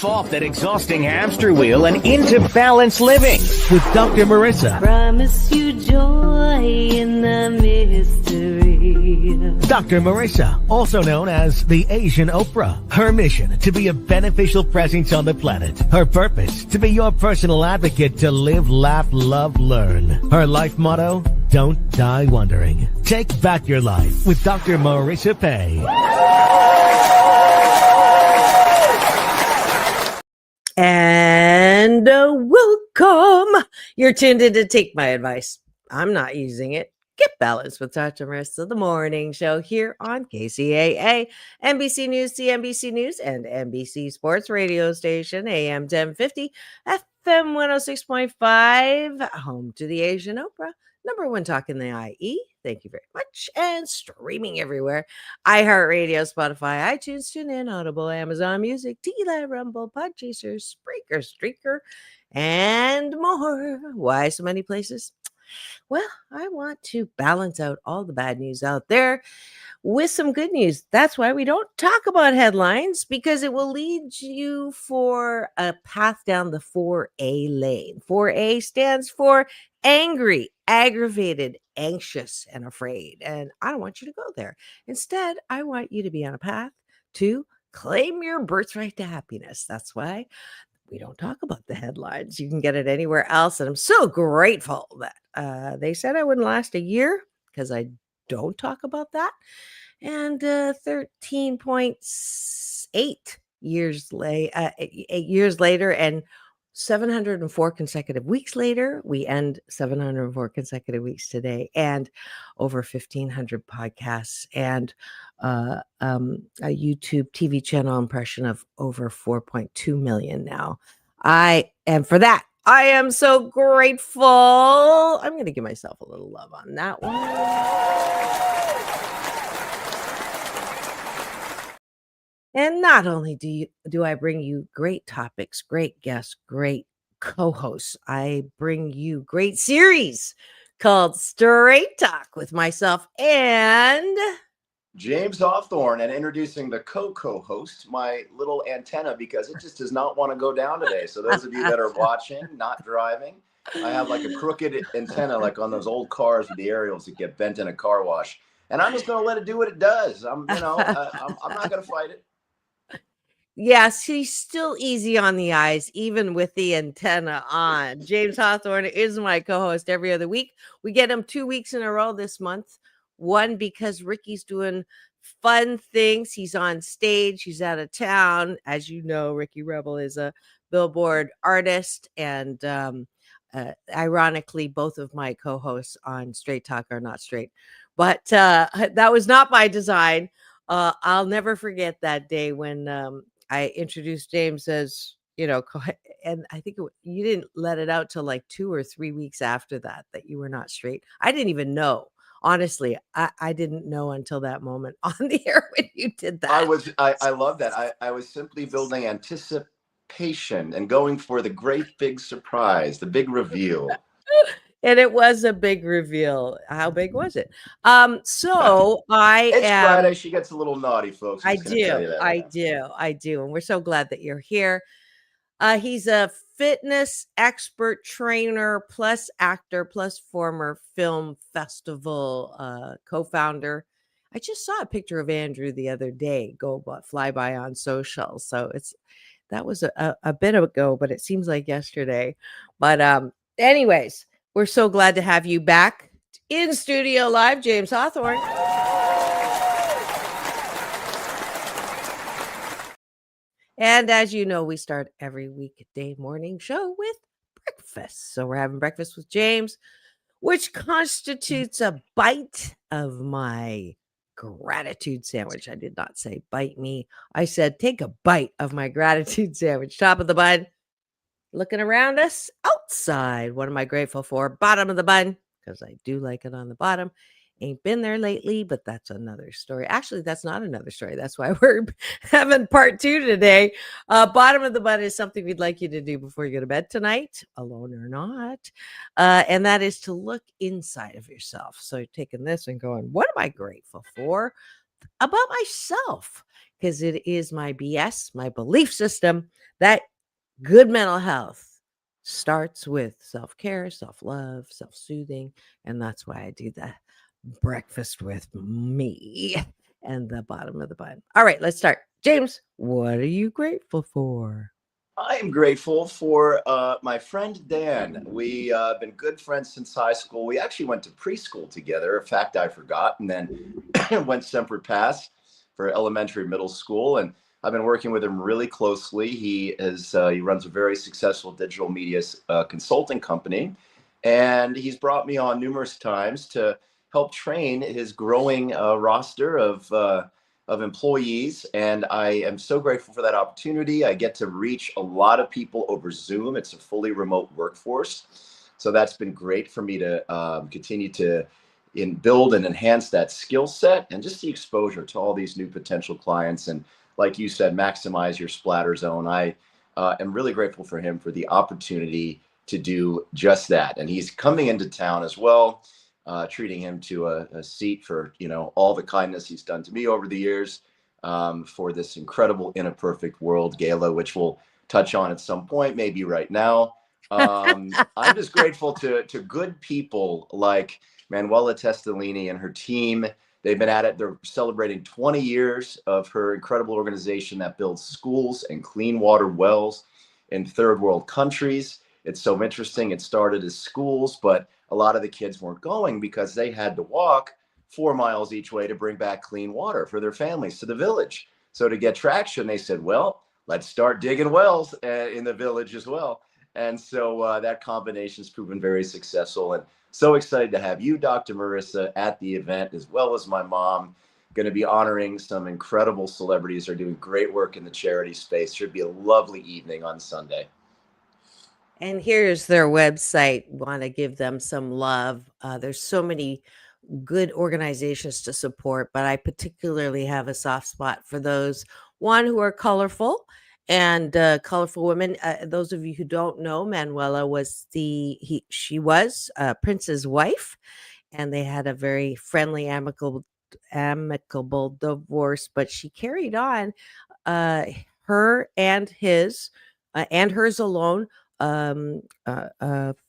Get off that exhausting hamster wheel and into balanced living with Dr. MarissA. Promise you joy in the mystery. Dr. MarissA, also known as the Asian Oprah. Her mission, to be a beneficial presence on the planet. Her purpose, to be your personal advocate to live, laugh, love, learn. Her life motto, don't die wondering. Take back your life with Dr. MarissA Pei. And welcome. You're tuned in to Take My Advice. I'm not using it. Get balanced with Dr. MarissA, the morning show here on KCAA, NBC News, CNBC News, and NBC Sports Radio Station, AM 1050, FM 106.5, home to the Asian Oprah, number one talk in the IE. Thank you very much. And streaming everywhere. iHeartRadio, Spotify, iTunes, TuneIn, Audible, Amazon Music, TeeLive, Rumble, Podchaser, Spreaker, Streaker, and more. Why so many places? Well, I want to balance out all the bad news out there with some good news. That's why we don't talk about headlines, because it will lead you for a path down the 4A lane. 4A stands for angry, aggravated, anxious, and afraid. And I don't want you to go there. Instead, I want you to be on a path to claim your birthright to happiness. That's why we don't talk about the headlines. You can get it anywhere else. And I'm so grateful that they said I wouldn't last a year, because I don't talk about that. And 13.8 years, 8 years later, and 704 consecutive weeks later, we end 704 consecutive weeks today, and over 1,500 podcasts, and a YouTube TV channel impression of over 4.2 million now. And for that, I am so grateful. I'm going to give myself a little love on that one. And not only do I bring you great topics, great guests, great co-hosts, I bring you great series called Straight Talk with myself and James Hawthorn, and introducing the co-host, my little antenna, because it just does not want to go down today. So those of you that are watching, not driving, I have like a crooked antenna, like on those old cars with the aerials that get bent in a car wash. And I'm just going to let it do what it does. I'm not going to fight it. Yes, he's still easy on the eyes, even with the antenna on. James Hawthorn is my co-host every other week. We get him 2 weeks in a row this month. One, because Ricky's doing fun things. He's on stage. He's out of town. As you know, Ricky Rebel is a Billboard artist. And ironically, both of my co-hosts on Straight Talk are not straight. But that was not by design. I'll never forget that day when I introduced James as, and I think you didn't let it out till like 2 or 3 weeks after that you were not straight. I didn't even know. Honestly, I didn't know until that moment on the air when you did that. I love that. I was simply building anticipation and going for the great big surprise, the big reveal. And it was a big reveal. How big was it? It's Friday. She gets a little naughty, folks. I do. And we're so glad that you're here. He's a fitness expert, trainer, plus actor, plus former film festival co-founder. I just saw a picture of Andrew the other day fly by on social. So that was a bit ago, but it seems like yesterday. But anyways, we're so glad to have you back in studio live, James Hawthorn. And as you know, we start every weekday morning show with breakfast. So we're having breakfast with James, which constitutes a bite of my gratitude sandwich. I did not say bite me. I said take a bite of my gratitude sandwich. Top of the bun. Looking around us outside. What am I grateful for? Bottom of the bun, because I do like it on the bottom. Ain't been there lately, but that's another story. Actually, that's not another story. That's why we're having part 2 today. Bottom of the bun is something we'd like you to do before you go to bed tonight, alone or not. And that is to look inside of yourself. So you're taking this and going, what am I grateful for? about myself, because it is my BS, my belief system, that good mental health starts with self-care, self-love, self-soothing, and that's why I do the breakfast with me and the bottom of the bun. All right, let's start. James, what are you grateful for? I am grateful for my friend Dan. We have been good friends since high school. We actually went to preschool together. A fact I forgot, and then went Semper Pass for elementary, middle school. And I've been working with him really closely. He runs a very successful digital media consulting company, and he's brought me on numerous times to help train his growing roster of employees. And I am so grateful for that opportunity. I get to reach a lot of people over Zoom. It's a fully remote workforce. So that's been great for me to continue to build and enhance that skill set and just the exposure to all these new potential clients. And like you said, maximize your splatter zone. I am really grateful for him for the opportunity to do just that. And he's coming into town as well. Treating him to a seat for all the kindness he's done to me over the years, for this incredible In a Perfect World gala, which we'll touch on at some point, maybe right now. I'm just grateful to good people like Manuela Testolini and her team. They've been at it. They're celebrating 20 years of her incredible organization that builds schools and clean water wells in third world countries. It's so interesting. It started as schools, but a lot of the kids weren't going because they had to walk 4 miles each way to bring back clean water for their families to the village. So to get traction, they said, well, let's start digging wells in the village as well. And so that combination has proven very successful. And so excited to have you, Dr. MarissA, at the event, as well as my mom. Going to be honoring some incredible celebrities who are doing great work in the charity space. Should be a lovely evening on Sunday. And here's their website. Want to give them some love. There's so many good organizations to support, but I particularly have a soft spot for those, one, who are colorful and colorful women. Those of you who don't know, Manuela was she was Prince's wife, and they had a very friendly, amicable divorce, but she carried on her and his and hers alone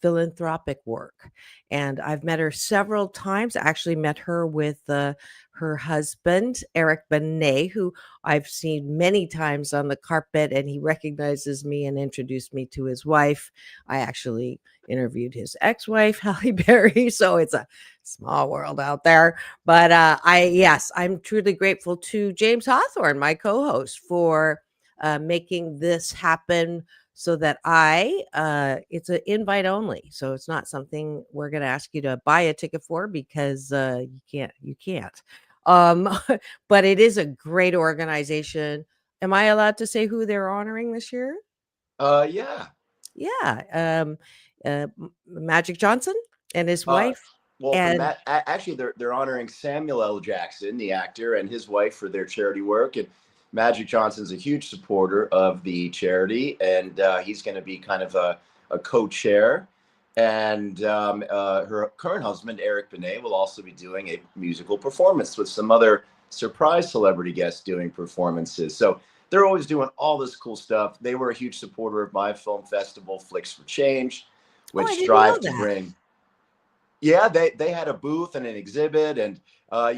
philanthropic work. And I've met her several times. I actually met her with her husband, Eric Benet, who I've seen many times on the carpet, and he recognizes me and introduced me to his wife. I actually interviewed his ex-wife, Halle Berry. So it's a small world out there. But I'm truly grateful to James Hawthorn, my co-host, for making this happen, so that it's an invite only. So it's not something we're going to ask you to buy a ticket for, because you can't. But it is a great organization. Am I allowed to say who they're honoring this year? Yeah. Yeah. Magic Johnson and his wife. Well, and actually, they're honoring Samuel L. Jackson, the actor, and his wife for their charity work. And Magic Johnson's a huge supporter of the charity, and he's going to be kind of a co-chair. And her current husband, Eric Benet, will also be doing a musical performance with some other surprise celebrity guests doing performances. So they're always doing all this cool stuff. They were a huge supporter of my film festival, Flicks for Change, which strive to bring. Yeah, they had a booth and an exhibit, and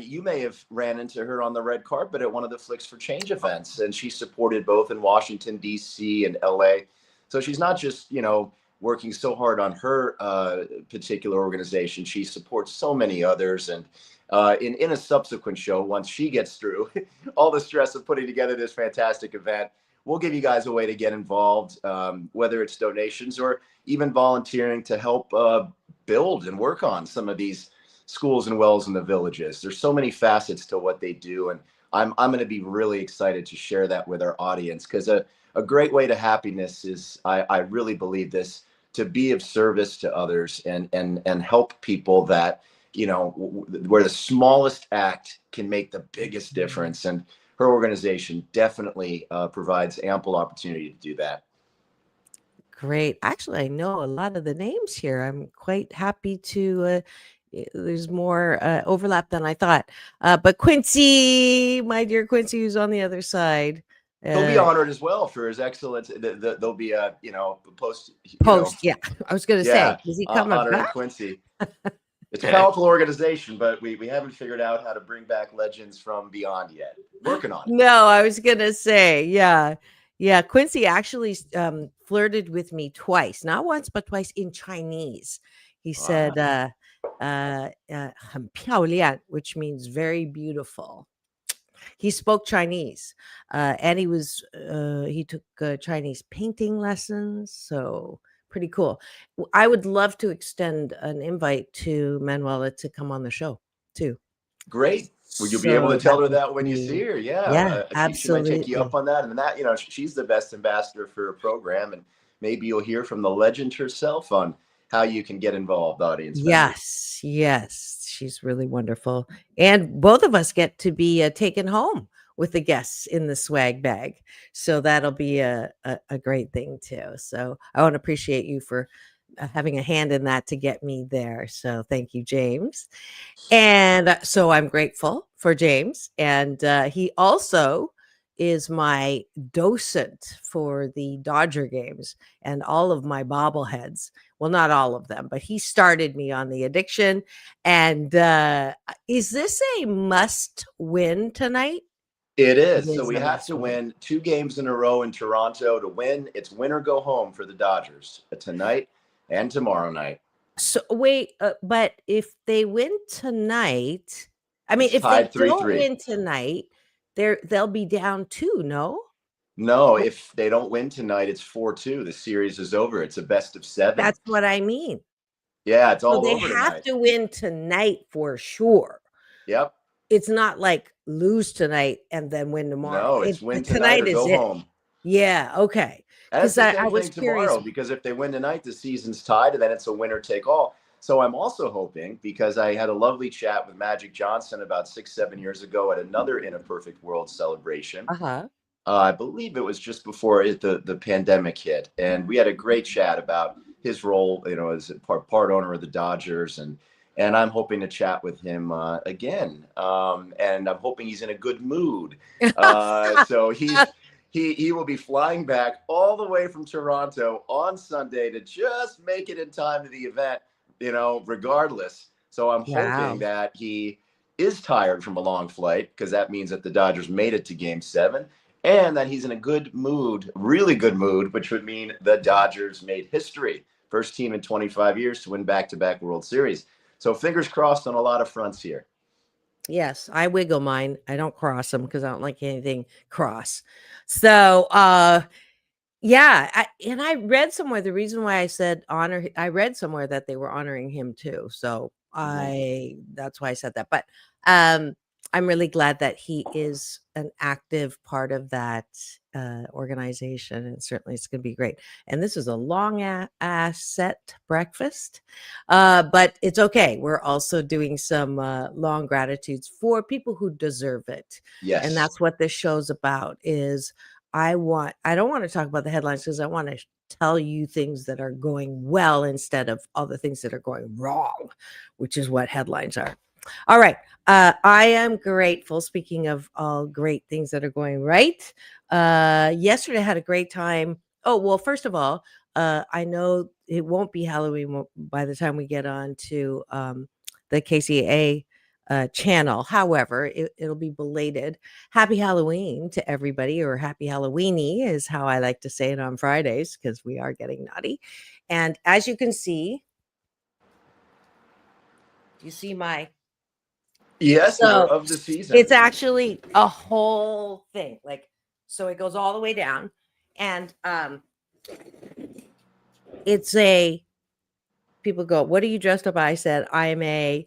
you may have ran into her on the red carpet at one of the Flicks for Change events, and she supported both in Washington, D.C. and L.A. So she's not just, working so hard on her particular organization. She supports so many others. And in a subsequent show, once she gets through all the stress of putting together this fantastic event, we'll give you guys a way to get involved, whether it's donations or even volunteering to help build and work on some of these schools and wells in the villages. There's so many facets to what they do, and I'm going to be really excited to share that with our audience, because a great way to happiness is, I really believe this, to be of service to others and help people that, where the smallest act can make the biggest difference. And her organization definitely provides ample opportunity to do that. Great. Actually, I know a lot of the names here. I'm quite happy to there's more overlap than I thought. But Quincy, my dear Quincy, who's on the other side, He'll be honored as well for his excellence. There'll be a post. Yeah, I was going to say, is he coming honoring back? Quincy. It's a powerful organization, but we haven't figured out how to bring back legends from beyond yet. Working on it. No, I was going to say, yeah. Quincy actually flirted with me twice, not once, but twice in Chinese. He said, 很漂亮, which means very beautiful. He spoke Chinese, and he took Chinese painting lessons. So pretty cool. I would love to extend an invite to Manuela to come on the show too. Great. Will you be able to tell her that when you see her? Yeah, absolutely. She might take you up on that. And that, she's the best ambassador for a program. And maybe you'll hear from the legend herself on how you can get involved, audience members. Yes. She's really wonderful. And both of us get to be taken home with the guests in the swag bag. So that'll be a great thing too. So I want to appreciate you for having a hand in that to get me there. So thank you, James. And so I'm grateful for James. And he also is my docent for the Dodger games and all of my bobbleheads. Well, not all of them, but he started me on the addiction. And is this a must win tonight? It is. So we have to win 2 games in a row in Toronto to win. It's win or go home for the Dodgers tonight and tomorrow night. So wait, but if they win tonight, I mean, if they don't win tonight, they'll be down 2, no? No, if they don't win tonight, it's 4-2. The series is over. It's a best of 7. That's what I mean. Yeah, it's all over tonight. They have to win tonight for sure. Yep. It's not like lose tonight and then win tomorrow. No, it's win tonight or go home. Yeah, okay. Because I was curious tomorrow, because if they win tonight, the season's tied, and then it's a winner take all. So I'm also hoping, because I had a lovely chat with Magic Johnson about 6-7 years ago at another In a Perfect World celebration. I believe it was just before the pandemic hit, and we had a great chat about his role, as a part owner of the Dodgers, and I'm hoping to chat with him again, and I'm hoping he's in a good mood. So he will be flying back all the way from Toronto on Sunday to just make it in time to the event, regardless. So I'm hoping that he is tired from a long flight, because that means that the Dodgers made it to Game 7. And that he's in a good mood, really good mood, which would mean the Dodgers made history. First team in 25 years to win back-to-back World Series. So fingers crossed on a lot of fronts here. Yes, I wiggle mine. I don't cross them because I don't like anything cross. So, yeah. I read somewhere the reason why I said honor. I read somewhere that they were honoring him too. So that's why I said that. But I'm really glad that he is an active part of that organization, and certainly it's going to be great. And this is a long ass set breakfast, but it's okay. We're also doing some long gratitudes for people who deserve it. Yes, and that's what this show's about. Is I don't want to talk about the headlines, because I want to tell you things that are going well instead of all the things that are going wrong, which is what headlines are. All right. I am grateful. Speaking of all great things that are going right. Yesterday I had a great time. Oh, well, first of all, I know it won't be Halloween by the time we get on to the KCAA channel. However, it'll be belated. Happy Halloween to everybody, or happy Halloweeny is how I like to say it on Fridays, because we are getting naughty. And as you can see, you see my... Yes, so of the season. It's actually a whole thing. So it goes all the way down, and it's people go, what are you dressed up? I said, I am a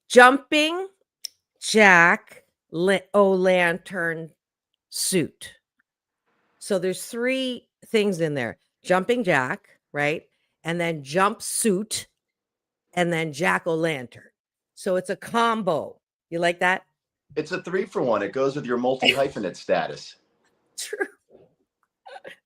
jumping Jack O' Lantern suit. So there's 3 things in there: jumping Jack, right? And then jumpsuit, and then jack-o'-lantern. So it's a combo. You like that? It's a 3-for-1. It goes with your multi-hyphenate status. True.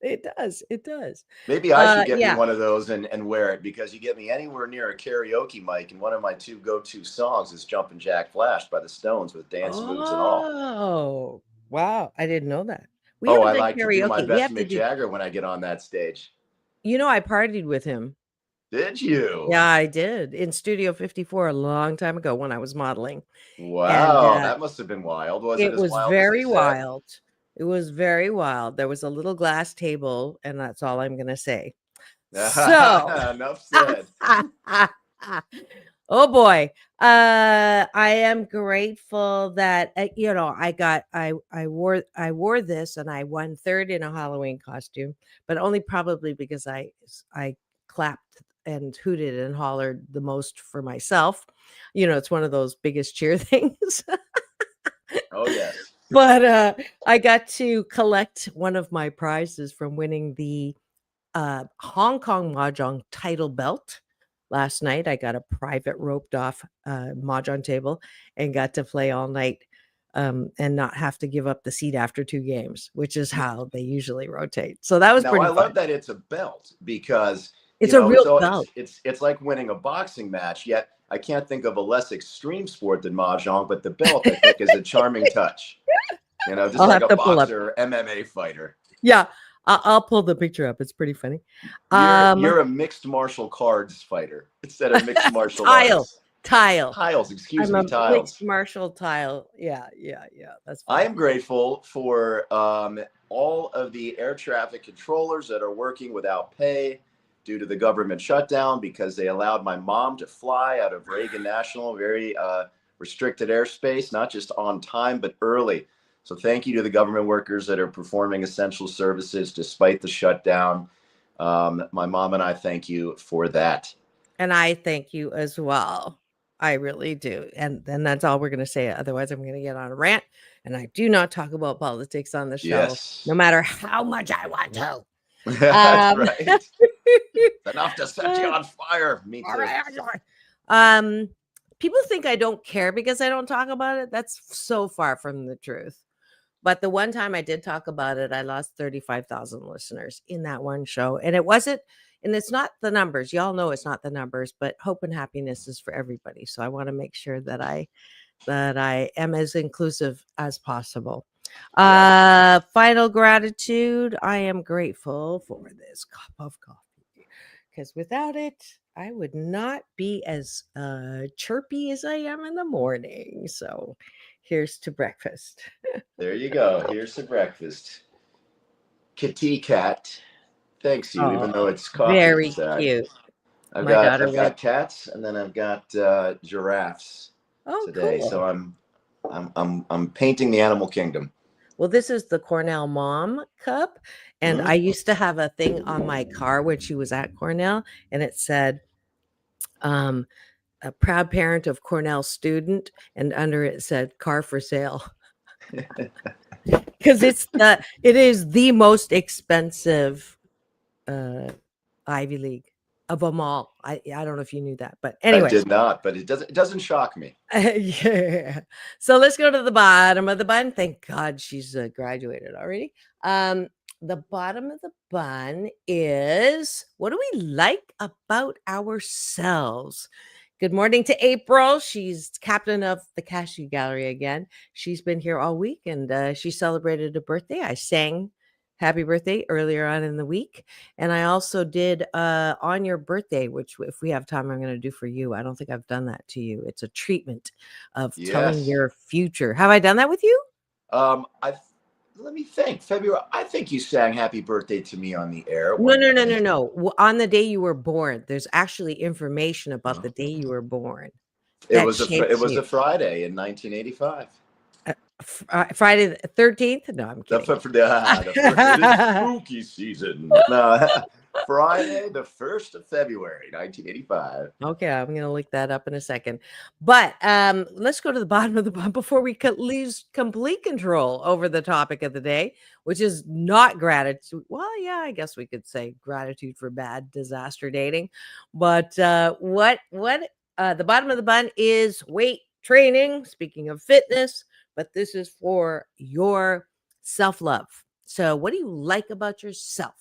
It does. It does. Maybe I should get me Yeah. one of those and wear it, because you get me anywhere near a karaoke mic, and one of my 2 go-to songs is Jumpin' Jack Flash by the Stones with dance moves and all. Oh, wow. I didn't know that. We Oh, haven't I done like to do my karaoke. We best have to Mick do, Jagger when I get on that stage. I partied with him. Did you? Yeah, I did in Studio 54 a long time ago when I was modeling. And Wow, that must have been wild. Was it it as was wild as he very said? wild. It was very wild. There was a little glass table, and that's all I'm going to say. So, Enough said. oh boy, I am grateful that I wore this, and I won third in a Halloween costume, but only probably because I clapped and hooted and hollered the most for myself. It's one of those biggest cheer things. Oh, yes. But I got to collect one of my prizes from winning the Hong Kong Mahjong title belt. Last night, I got a private roped off Mahjong table and got to play all night and not have to give up the seat after 2 games, which is how they usually rotate. So that was Now, pretty I fun. love that it's a belt, because It's a real belt. It's like winning a boxing match. Yet I can't think of a less extreme sport than mahjong, but the belt, I think, is a charming touch. Just I'll like have a to pull up. boxer, MMA fighter. Yeah, I'll pull the picture up. It's pretty funny. You're a mixed martial cards fighter instead of mixed martial arts. Tiles, excuse I'm me, a tiles. mixed martial tile. Yeah. That's fine. I am grateful for all of the air traffic controllers that are working without pay due to the government shutdown, because they allowed my mom to fly out of Reagan National, very restricted airspace, not just on time, but early. So thank you to the government workers that are performing essential services despite the shutdown. My mom and I thank you for that. And I thank you as well. I really do. And then that's all we're going to say. Otherwise, I'm going to get on a rant. And I do not talk about politics on the show, Yes. no matter how much I want to. That's right. Enough to set you on fire. Me too. People think I don't care because I don't talk about it. That's so far from the truth. But the one time I did talk about it, I lost 35,000 listeners in that one show. And it's not the numbers. Y'all know it's not the numbers, but hope and happiness is for everybody. So I want to make sure that I am as inclusive as possible. Final gratitude. I am grateful for this cup of coffee, because without it, I would not be as chirpy as I am in the morning. So here's to breakfast. There you go. Here's to breakfast. Kitty cat. Thanks you, even though it's coffee Very inside. cute. I've got cats, and then I've got giraffes today. Cool. So I'm painting the animal kingdom. Well, this is the Cornell Mom cup. And I used to have a thing on my car when she was at Cornell, and it said, a proud parent of Cornell student, and under it said car for sale. Because it is the most expensive Ivy League of them all. I don't know if you knew that, but anyway. I did not, but it doesn't shock me. Yeah. So let's go to the bottom of the bun. Thank God she's graduated already. The bottom of the bun is, what do we like about ourselves? Good morning to April. She's captain of the Cashew Gallery again. She's been here all week, and she celebrated a birthday. I sang happy birthday earlier on in the week. And I also did on your birthday, which if we have time, I'm going to do for you. I don't think I've done that to you. It's a treatment of telling your future. Have I done that with you? Let me think. February, I think you sang happy birthday to me on the air. No. On the day you were born, there's actually information about the day you were born. It was a Friday in 1985. Friday the 13th? No, I'm kidding. It is spooky season. No, Friday, the 1st of February, 1985. Okay, I'm going to look that up in a second. But let's go to the bottom of the bun before we lose complete control over the topic of the day, which is not gratitude. Well, yeah, I guess we could say gratitude for bad disaster dating. But what the bottom of the bun is weight training. Speaking of fitness, but this is for your self-love. So, what do you like about yourself?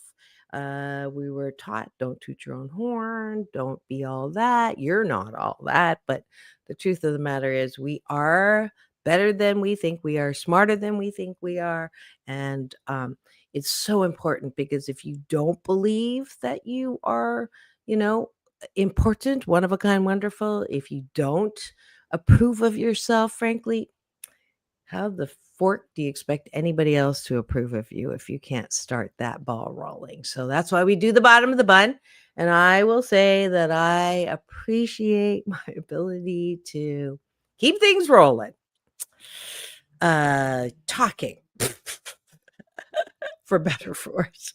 We were taught don't toot your own horn, don't be all that. You're not all that. But the truth of the matter is, we are better than we think we are, smarter than we think we are. And it's so important because if you don't believe that you are, important, one of a kind, wonderful, if you don't approve of yourself, frankly, how the fork do you expect anybody else to approve of you if you can't start that ball rolling? So that's why we do the bottom of the bun. And I will say that I appreciate my ability to keep things rolling. Talking for better for worse.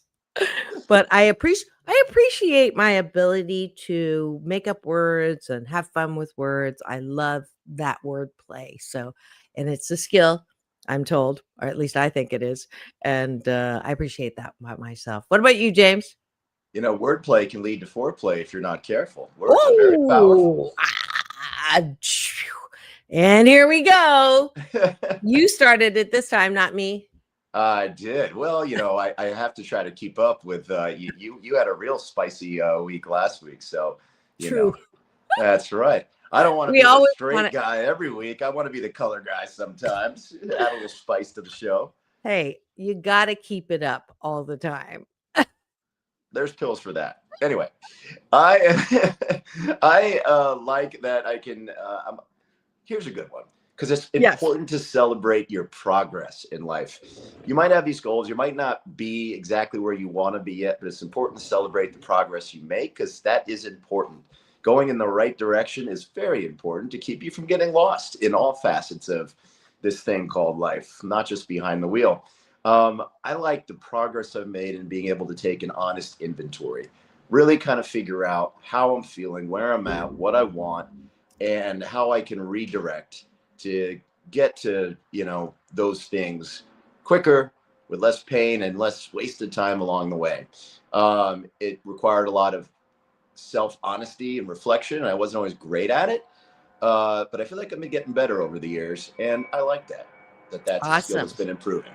But I appreciate my ability to make up words and have fun with words. I love that word play. So, and it's a skill, I'm told, or at least I think it is. And I appreciate that about myself. What about you, James? Wordplay can lead to foreplay if you're not careful. Words are very powerful. And here we go. You started it this time, not me. I did. Well, I have to try to keep up with you had a real spicy week last week. So, True. That's right. I don't want to be the straight guy every week. I want to be the color guy sometimes. Add a little spice to the show. Hey, you got to keep it up all the time. There's pills for that. Anyway, I like that I can. Here's a good one because it's important to celebrate your progress in life. You might have these goals. You might not be exactly where you want to be yet, but it's important to celebrate the progress you make because that is important. Going in the right direction is very important to keep you from getting lost in all facets of this thing called life, not just behind the wheel. I like the progress I've made in being able to take an honest inventory, really kind of figure out how I'm feeling, where I'm at, what I want, and how I can redirect to get to, those things quicker with less pain and less wasted time along the way. It required a lot of self-honesty and reflection. I wasn't always great at it, but I feel like I've been getting better over the years, and I like that's a skill that's been improving.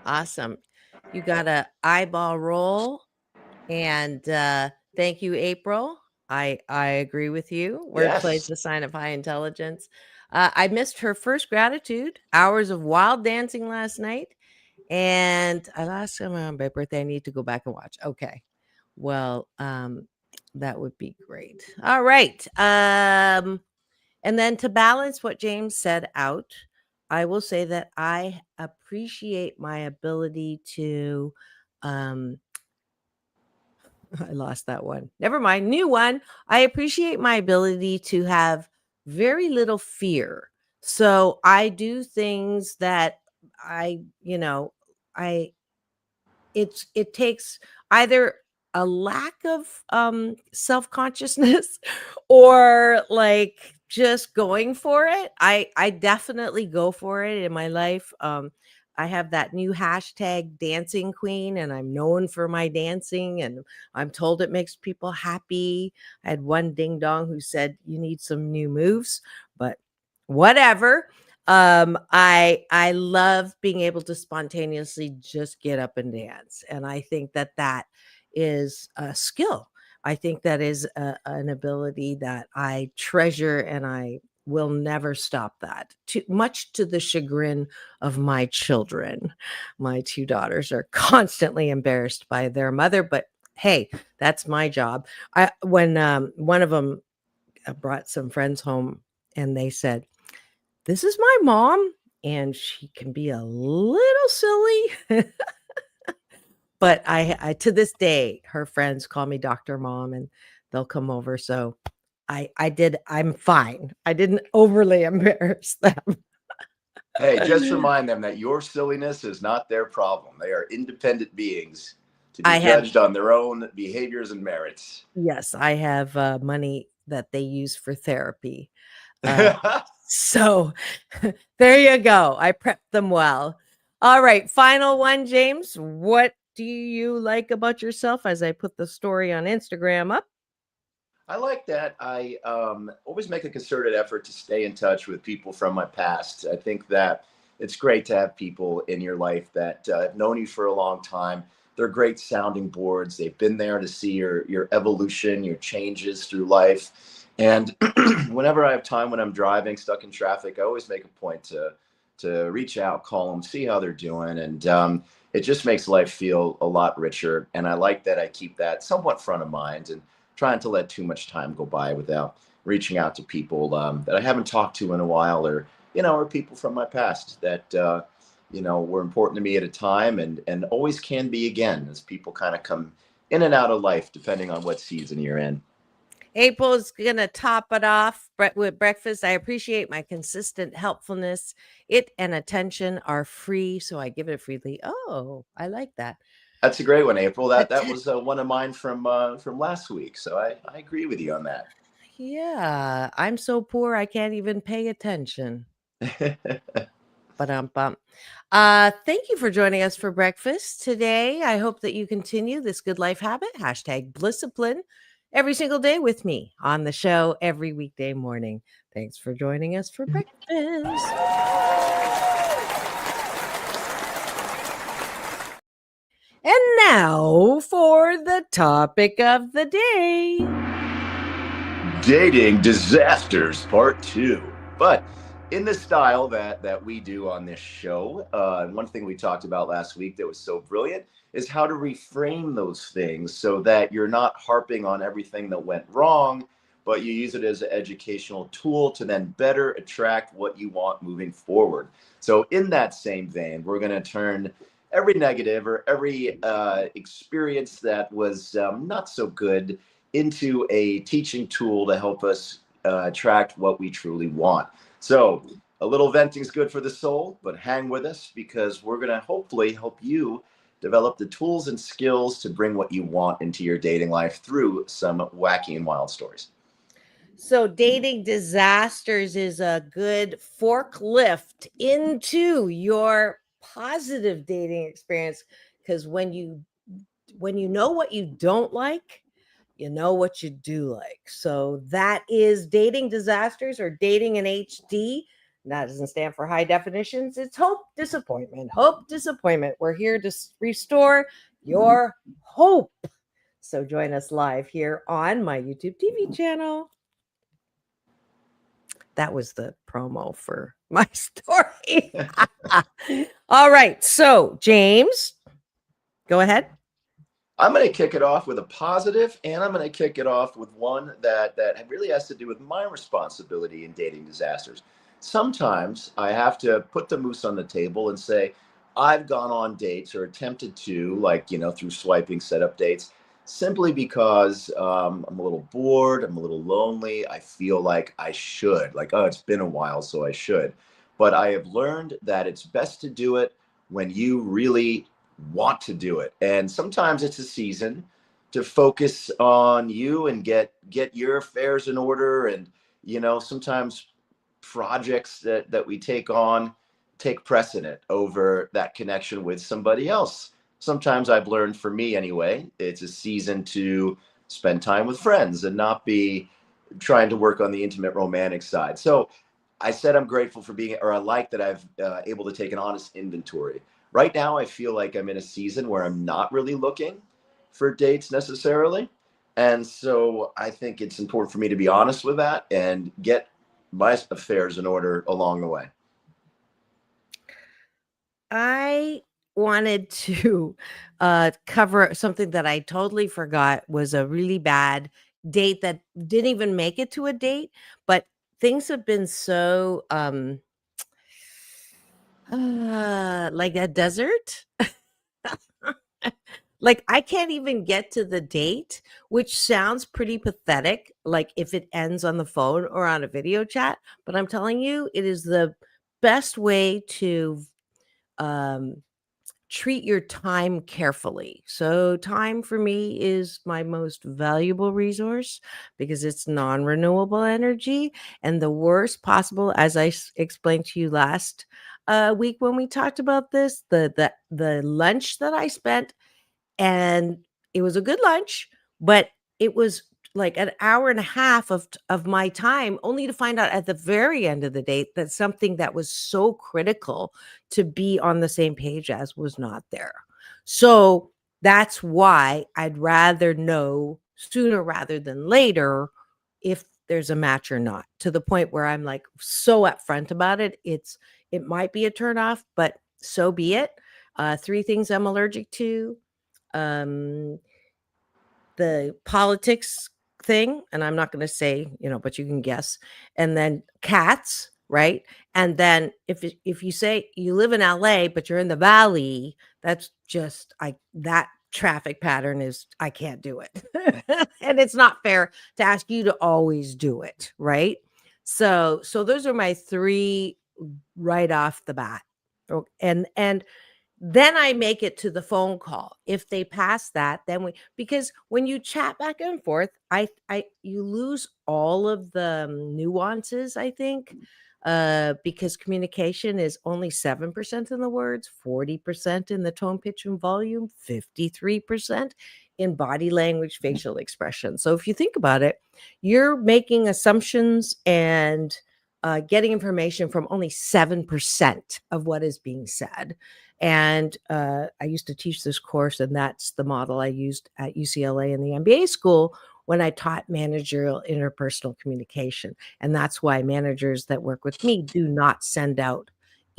Awesome. You got a eyeball roll, and thank you, April. I agree with you. Wordplay is a sign of high intelligence. I missed her first gratitude, hours of wild dancing last night, and I lost him on my birthday. I need to go back and watch. Okay. Well, that would be great. All right. And then to balance what James said out, I will say that I appreciate my ability to I lost that one. Never mind. New one. I appreciate my ability to have very little fear. So I do things that I, it takes either a lack of self-consciousness or like just going for it. I definitely go for it in my life. I have that new hashtag dancing queen, and I'm known for my dancing, and I'm told it makes people happy. I had one ding dong who said you need some new moves, but whatever. I love being able to spontaneously just get up and dance, and I think that is a skill. I think that is an ability that I treasure, and I will never stop that. Too much to the chagrin of my children. My two daughters are constantly embarrassed by their mother, but hey, that's my job. When one of them brought some friends home, and they said, "This is my mom, and she can be a little silly." But I to this day, her friends call me Dr. Mom, and they'll come over. So I'm fine. I didn't overly embarrass them. Hey, just remind them that your silliness is not their problem. They are independent beings to be judged on their own behaviors and merits. Yes, I have money that they use for therapy. So there you go. I prepped them well. All right. Final one, James. What do you like about yourself as I put the story on Instagram up? I like that. I always make a concerted effort to stay in touch with people from my past. I think that it's great to have people in your life that have known you for a long time. They're great sounding boards. They've been there to see your evolution, your changes through life. And whenever I have time, when I'm driving, stuck in traffic, I always make a point to reach out, call them, see how they're doing. And it just makes life feel a lot richer. And I like that I keep that somewhat front of mind and trying to let too much time go by without reaching out to people that I haven't talked to in a while, or people from my past that, were important to me at a time and always can be again, as people kind of come in and out of life, depending on what season you're in. April's going to top it off with breakfast. I appreciate my consistent helpfulness. It and attention are free, so I give it freely. Oh, I like that. That's a great one, April. That was one of mine from last week. So I agree with you on that. Yeah, I'm so poor I can't even pay attention. Ba-dum-bum. Thank you for joining us for breakfast today. I hope that you continue this good life habit, #Blisscipline, every single day with me on the show every weekday morning. Thanks for joining us for breakfast. And now for the topic of the day. Dating disasters, part 2. But in the style that we do on this show, one thing we talked about last week that was so brilliant is how to reframe those things so that you're not harping on everything that went wrong, but you use it as an educational tool to then better attract what you want moving forward. So in that same vein, we're going to turn every negative or every experience that was not so good into a teaching tool to help us attract what we truly want. So a little venting is good for the soul, but hang with us because we're going to hopefully help you develop the tools and skills to bring what you want into your dating life through some wacky and wild stories. So dating disasters is a good forklift into your positive dating experience, because when you know what you don't like, you know what you do like. So that is dating disasters, or dating in HD. That doesn't stand for high definitions. It's hope, disappointment. Hope, disappointment. We're here to restore your hope. So join us live here on my YouTube TV channel. That was the promo for my story. All right. So, James, go ahead. I'm going to kick it off with a positive, and I'm going to kick it off with one that really has to do with my responsibility in dating disasters. Sometimes I have to put the moose on the table and say, I've gone on dates or attempted to, through swiping, set up dates, simply because I'm a little bored, I'm a little lonely. I feel like I should, it's been a while, so I should. But I have learned that it's best to do it when you really want to do it. And sometimes it's a season to focus on you and get your affairs in order. And, sometimes projects that we take on take precedent over that connection with somebody else. Sometimes I've learned, for me anyway, it's a season to spend time with friends and not be trying to work on the intimate romantic side. So I said I'm grateful for I like that I've able to take an honest inventory. Right now, I feel like I'm in a season where I'm not really looking for dates necessarily. And so I think it's important for me to be honest with that and get my affairs in order along the way. I wanted to cover something that I totally forgot was a really bad date that didn't even make it to a date, but things have been so like a desert. Like I can't even get to the date, which sounds pretty pathetic, like if it ends on the phone or on a video chat. But I'm telling you, it is the best way to treat your time carefully. So time for me is my most valuable resource because it's non-renewable energy. And the worst possible, as I explained to you last week when we talked about this, the lunch that I spent, and it was a good lunch, but it was like an hour and a half of my time, only to find out at the very end of the date that something that was so critical to be on the same page as was not there. So that's why I'd rather know sooner rather than later if there's a match or not, to the point where I'm like so upfront about it. It might be a turnoff, but so be it. 3 things I'm allergic to. The politics thing, and I'm not going to say, but you can guess. And then cats, right? And then if you say you live in LA but you're in the valley, that's just that traffic pattern is, I can't do it. And it's not fair to ask you to always do it, right? So those are my 3 right off the bat. And then I make it to the phone call. If they pass that, then because when you chat back and forth, you lose all of the nuances, I think, because communication is only 7% in the words, 40% in the tone, pitch, and volume, 53% in body language, facial expression. So if you think about it, you're making assumptions and getting information from only 7% of what is being said. And I used to teach this course, and that's the model I used at UCLA in the MBA school when I taught managerial interpersonal communication. And that's why managers that work with me do not send out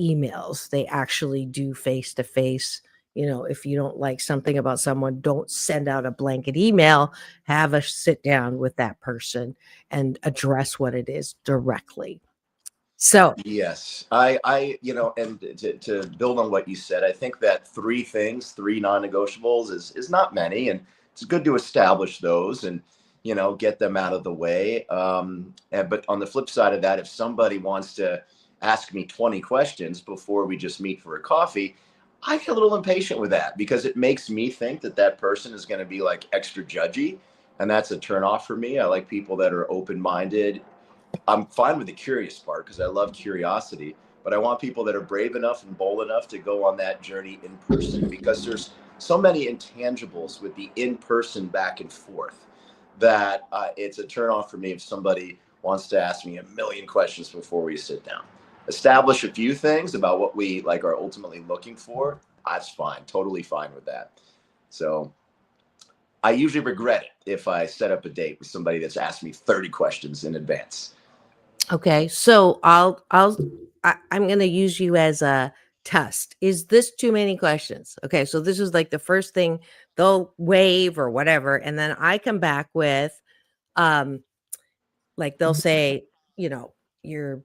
emails. They actually do face-to-face. If you don't like something about someone, don't send out a blanket email. Have a sit down with that person and address what it is directly. So Yes, I, and to build on what you said, I think that 3 things, 3 non-negotiables is not many, and it's good to establish those and, get them out of the way. But on the flip side of that, if somebody wants to ask me 20 questions before we just meet for a coffee, I get a little impatient with that because it makes me think that that person is going to be like extra judgy, and that's a turnoff for me. I like people that are open-minded. I'm fine with the curious part because I love curiosity, but I want people that are brave enough and bold enough to go on that journey in person, because there's so many intangibles with the in-person back and forth that it's a turnoff for me if somebody wants to ask me a million questions before we sit down. Establish a few things about what we are ultimately looking for. That's fine. Totally fine with that. So I usually regret it if I set up a date with somebody that's asked me 30 questions in advance. Okay, so I'm going to use you as a test. Is this too many questions? Okay, so this is like the first thing they'll waive or whatever, and then I come back with, they'll say, your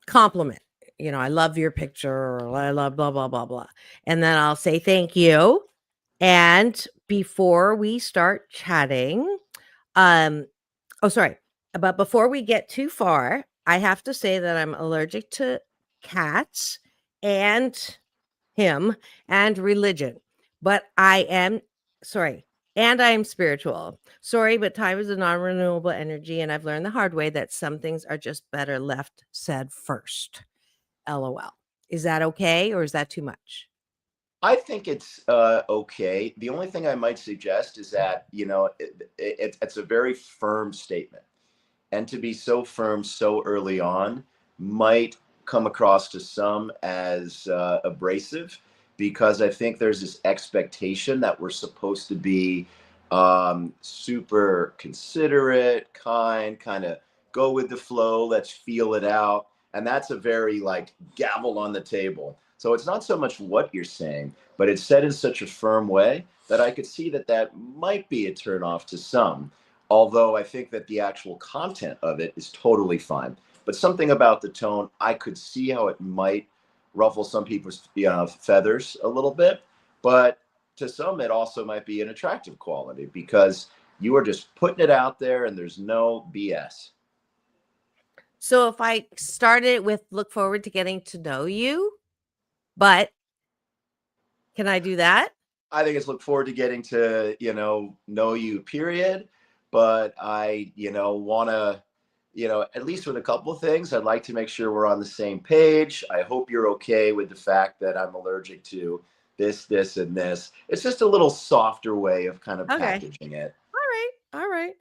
compliment. I love your picture, or I love blah blah blah blah, and then I'll say thank you. And before we start chatting, but before we get too far, I have to say that I'm allergic to cats and him and religion. But I am spiritual. Sorry, but time is a non-renewable energy, and I've learned the hard way that some things are just better left said first. LOL. Is that okay, or is that too much? I think it's okay. The only thing I might suggest is that, it's a very firm statement. And to be so firm so early on might come across to some as abrasive, because I think there's this expectation that we're supposed to be super considerate, kind of go with the flow, let's feel it out. And that's a very gavel on the table. So it's not so much what you're saying, but it's said in such a firm way that I could see that might be a turnoff to some. Although I think that the actual content of it is totally fine. But something about the tone, I could see how it might ruffle some people's feathers a little bit. But to some, it also might be an attractive quality because you are just putting it out there and there's no BS. So if I started with look forward to getting to know you, but can I do that? I think it's look forward to getting to, know you, period. But I, want to, at least with a couple of things, I'd like to make sure we're on the same page. I hope you're okay with the fact that I'm allergic to this, and this. It's just a little softer way of kind of packaging it. All right.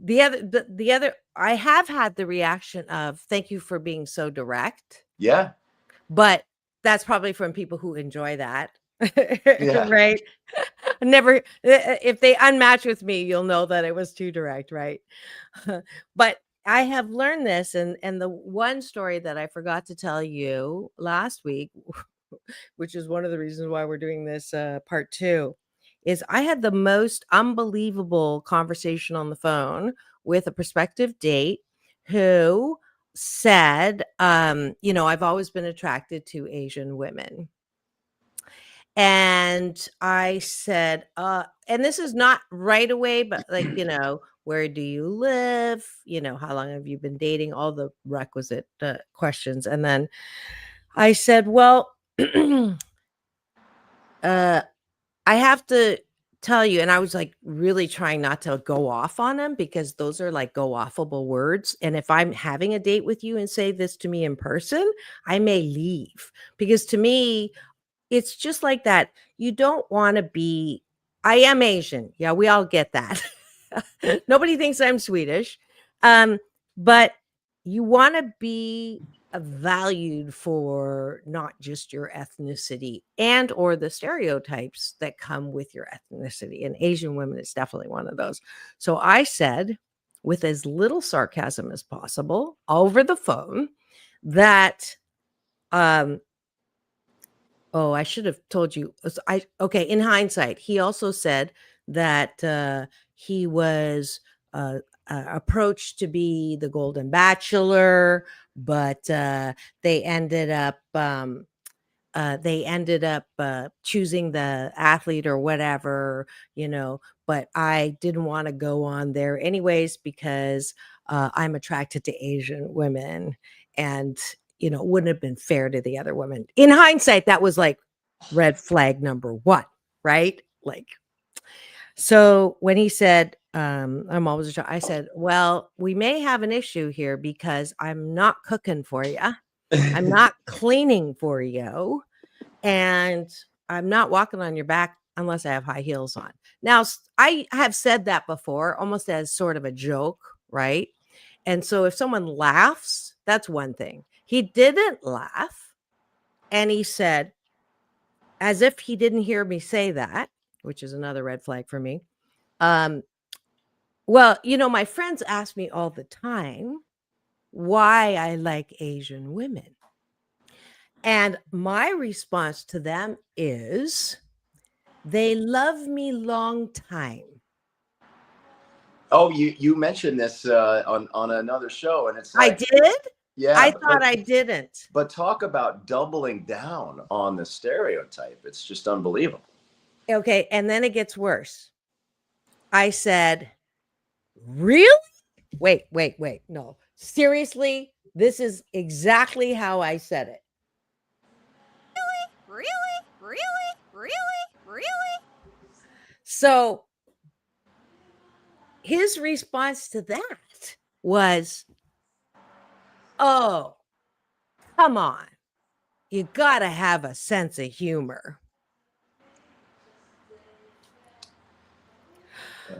the other, I have had the reaction of thank you for being so direct. Yeah. But that's probably from people who enjoy that. Yeah. Right? Never, if they unmatch with me, you'll know that it was too direct, right? But I have learned this, and the one story that I forgot to tell you last week, which is one of the reasons why we're doing this part 2, is I had the most unbelievable conversation on the phone with a prospective date who said, I've always been attracted to Asian women. And I said, and this is not right away, but like, where do you live? How long have you been dating? All the requisite questions. And then I said, well, I have to tell you, and I was like really trying not to go off on him because those are like go offable words. And if I'm having a date with you and say this to me in person, I may leave because to me, it's just like that. You don't want to be, I am Asian. Yeah, we all get that. Nobody thinks I'm Swedish. But you want to be valued for not just your ethnicity and or the stereotypes that come with your ethnicity. And Asian women is definitely one of those. So I said, with as little sarcasm as possible over the phone, that I should have told you. Okay, in hindsight, he also said that he was approached to be the Golden Bachelor, but they ended up choosing the athlete or whatever, but I didn't want to go on there anyways because I'm attracted to Asian women, and it wouldn't have been fair to the other women. In hindsight, that was like red flag number 1, right? Like, so when he said, I'm always, I said, well, we may have an issue here because I'm not cooking for you. I'm not cleaning for you. And I'm not walking on your back unless I have high heels on. Now, I have said that before, almost as sort of a joke, right? And so if someone laughs, that's one thing. He didn't laugh. And he said, as if he didn't hear me say that, which is another red flag for me. Well, my friends ask me all the time why I like Asian women. And my response to them is they love me long time. Oh, you mentioned this on another show, and it's I like, did? yeah, I thought I didn't. But talk about doubling down on the stereotype. It's just unbelievable. Okay, and then it gets worse. I said, really? Wait. No, seriously, this is exactly how I said it. Really? So his response to that was, oh, come on. You gotta have a sense of humor.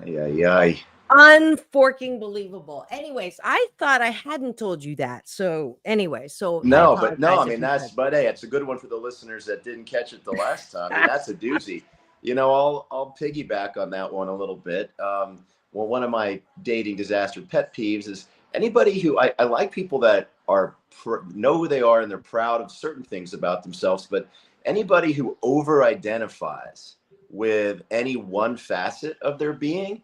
Yeah. Unforking believable. Anyways, I thought I hadn't told you that. So anyway, no, I mean, but hey, it's a good one for the listeners that didn't catch it the last time. I mean, that's a doozy. I'll piggyback on that one a little bit. Well, one of my dating disaster pet peeves is anybody who I like people that are know who they are and they're proud of certain things about themselves, but anybody who over identifies with any one facet of their being,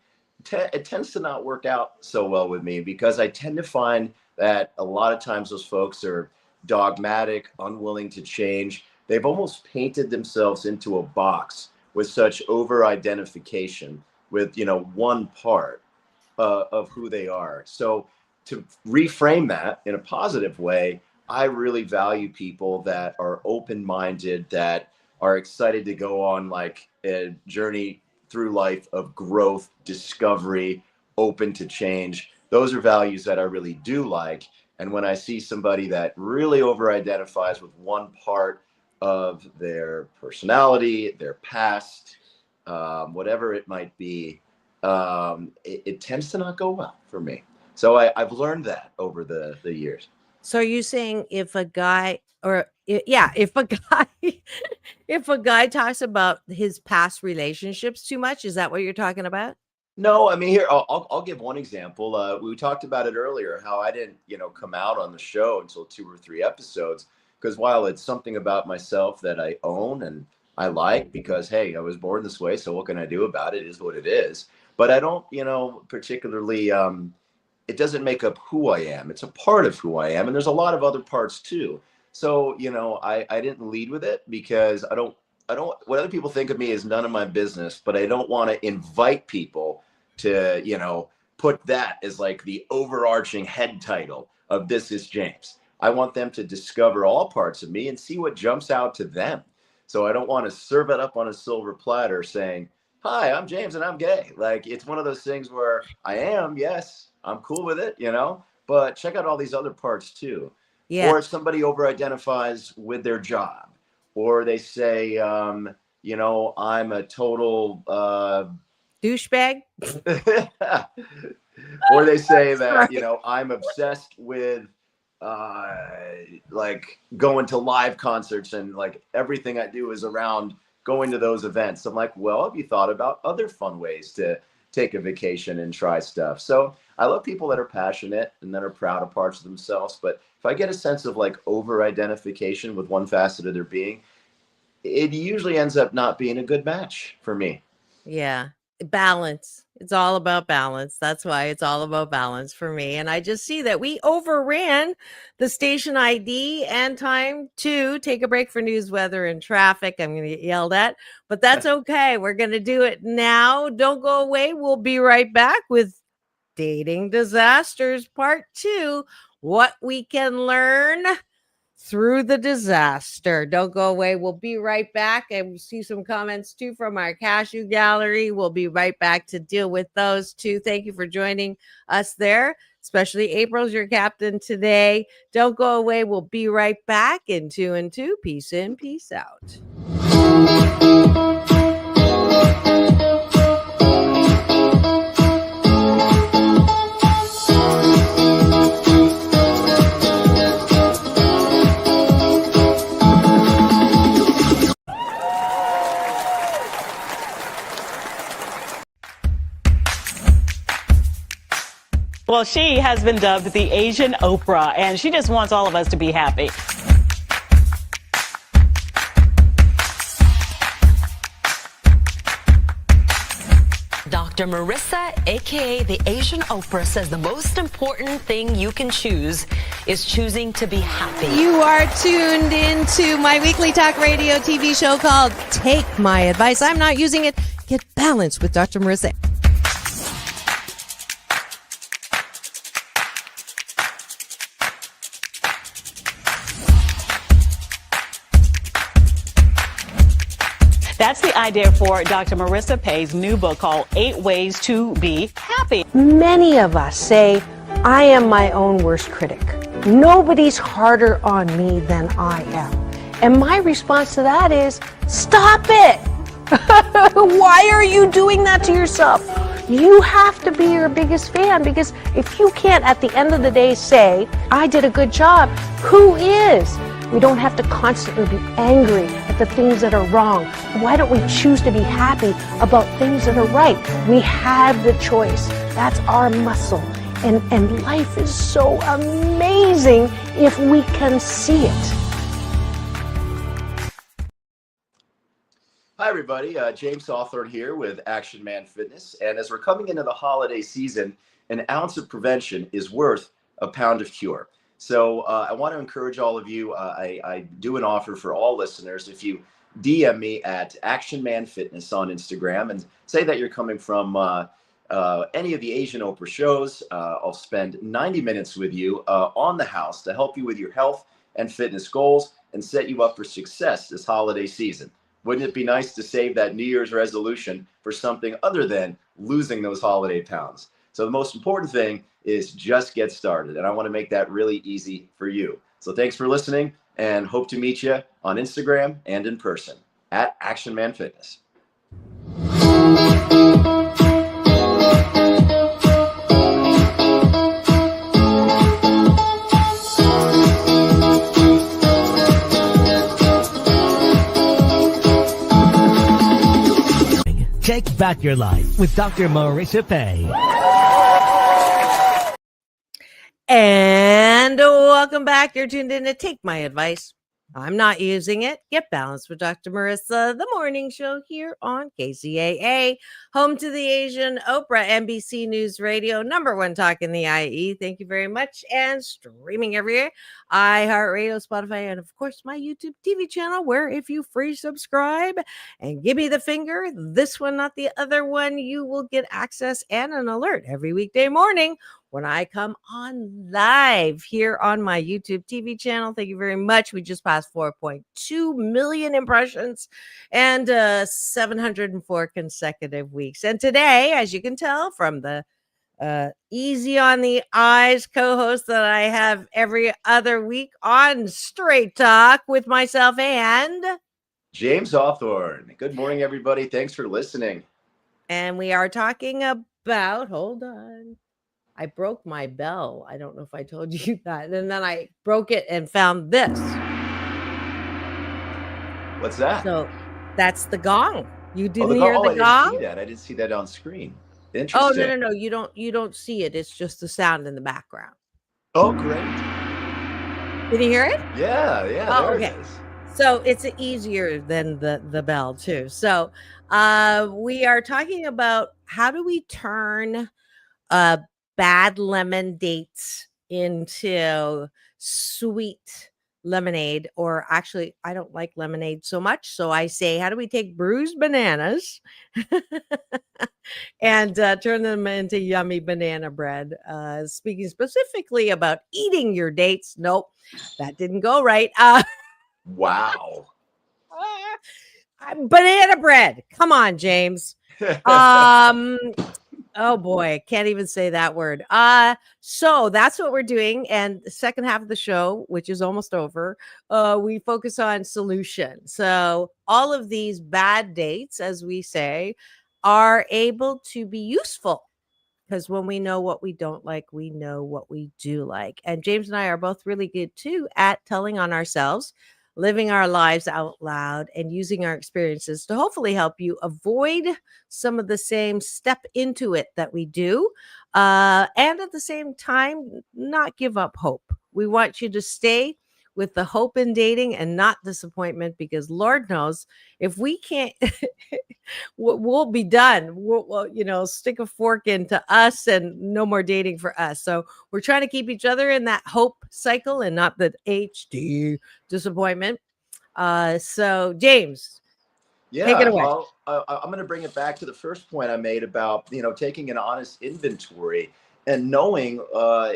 it tends to not work out so well with me, because I tend to find that a lot of times those folks are dogmatic, unwilling to change. They've almost painted themselves into a box with such over identification with one part of who they are. So to reframe that in a positive way, I really value people that are open-minded, that are excited to go on like a journey through life of growth, discovery, open to change. Those are values that I really do like. And when I see somebody that really over identifies with one part of their personality, their past, whatever it might be, it tends to not go well for me. So I've learned that over the years. So are you saying if a guy if a guy if a guy talks about his past relationships too much, is that what you're talking about? No, I mean, here I'll give one example. We talked about it earlier, how I didn't, come out on the show until 2 or 3 episodes, because while it's something about myself that I own and I like, because hey, I was born this way, so what can I do about it? It is what it is. But I don't, particularly. It doesn't make up who I am. It's a part of who I am, and there's a lot of other parts too. So, I didn't lead with it because I don't. What other people think of me is none of my business. But I don't want to invite people to, put that as like the overarching head title of This Is James. I want them to discover all parts of me and see what jumps out to them. So I don't want to serve it up on a silver platter saying, "Hi, I'm James and I'm gay." Like, it's one of those things where I am, yes, I'm cool with it, but check out all these other parts too. Yeah. Or if somebody over identifies with their job, or they say, I'm a total Douchebag. or they say that, I'm obsessed with like going to live concerts, and like everything I do is around going to those events. I'm like, well, have you thought about other fun ways to take a vacation and try stuff? So I love people that are passionate and that are proud of parts of themselves. But if I get a sense of like over identification with one facet of their being, it usually ends up not being a good match for me. Yeah. Balance. It's all about balance. That's why it's all about balance for me. And I just see that we overran the station ID and time to take a break for news, weather, and traffic. I'm going to get yelled at, but that's okay. We're going to do it now. Don't go away. We'll be right back with Dating Disasters Part 2. What we can learn through the disaster. Don't go away. We'll be right back. And we'll see some comments too from our cashew gallery. We'll be right back to deal with those too. Thank you for joining us there, especially April's your captain today. Don't go away. We'll be right back in 2 and 2. Peace in, peace out. Well, she has been dubbed the Asian Oprah, and she just wants all of us to be happy. Dr. MarissA, aka the Asian Oprah, says the most important thing you can choose is choosing to be happy. You are tuned into my weekly talk radio TV show called Take My Advice. I'm not using it. Get balanced with Dr. MarissA. That's the idea for Dr. MarissA Pay's new book called 8 Ways to Be Happy. Many of us say, I am my own worst critic. Nobody's harder on me than I am. And my response to that is, stop it! Why are you doing that to yourself? You have to be your biggest fan, because if you can't at the end of the day say, I did a good job, who is? We don't have to constantly be angry at the things that are wrong. Why don't we choose to be happy about things that are right? We have the choice. That's our muscle. And life is so amazing if we can see it. Hi, everybody. James Hawthorn here with Action Man Fitness. And as we're coming into the holiday season, an ounce of prevention is worth a pound of cure. So I want to encourage all of you. I do an offer for all listeners. If you DM me at Action Man Fitness on Instagram and say that you're coming from any of the Asian Oprah shows, I'll spend 90 minutes with you on the house to help you with your health and fitness goals and set you up for success this holiday season. Wouldn't it be nice to save that New Year's resolution for something other than losing those holiday pounds? So the most important thing is just get started. And I want to make that really easy for you. So thanks for listening, and hope to meet you on Instagram and in person at Action Man Fitness. back your life with Dr. MarissA Pei. And welcome back. You're tuned in to Take My Advice. I'm not using it. Get balanced with Dr. MarissA, the morning show here on KCAA, home to the Asian Oprah, NBC News Radio, #1 talk in the IE. Thank you very much. And streaming everywhere, iHeartRadio, Spotify, and of course my YouTube TV channel, where if you free subscribe and give me the finger, this one, not the other one, you will get access and an alert every weekday morning when I come on live here on my YouTube TV channel. Thank you very much. We just passed 4.2 million impressions and 704 consecutive weeks. And today, as you can tell from the easy on the eyes co-host that I have every other week on Straight Talk with myself and James Hawthorn. Good morning, everybody. Thanks for listening. And we are talking about, hold on, I broke my bell. I don't know if I told you that. And then I broke it and found this. What's that? So that's the gong. You didn't the hear gong? the I gong? didn't see that. I didn't see that on screen. Oh, Interesting. no. You don't see it. It's just the sound in the background. Oh, great. Did you hear it? Yeah, Oh, there okay. it is. So it's easier than the bell too. So we are talking about how do we turn bad lemon dates into sweet lemonade, or actually I don't like lemonade so much, so I say, how do we take bruised bananas and turn them into yummy banana bread? Speaking specifically about eating your dates. Nope, that didn't go right. Wow. Banana bread, come on, James. Oh boy, I can't even say that word. So that's what we're doing. And the second half of the show, which is almost over, we focus on solution. So all of these bad dates, as we say, are able to be useful, because when we know what we don't like, we know what we do like. And James and I are both really good too at telling on ourselves, living our lives out loud, and using our experiences to hopefully help you avoid some of the same step into it that we do. And at the same time, not give up hope. We want you to stay with the hope in dating and not disappointment, because Lord knows if we can't, we'll be done. We'll stick a fork into us and no more dating for us. So we're trying to keep each other in that hope cycle and not the HD disappointment. So James, take it away. Well, I'm going to bring it back to the first point I made about, taking an honest inventory and knowing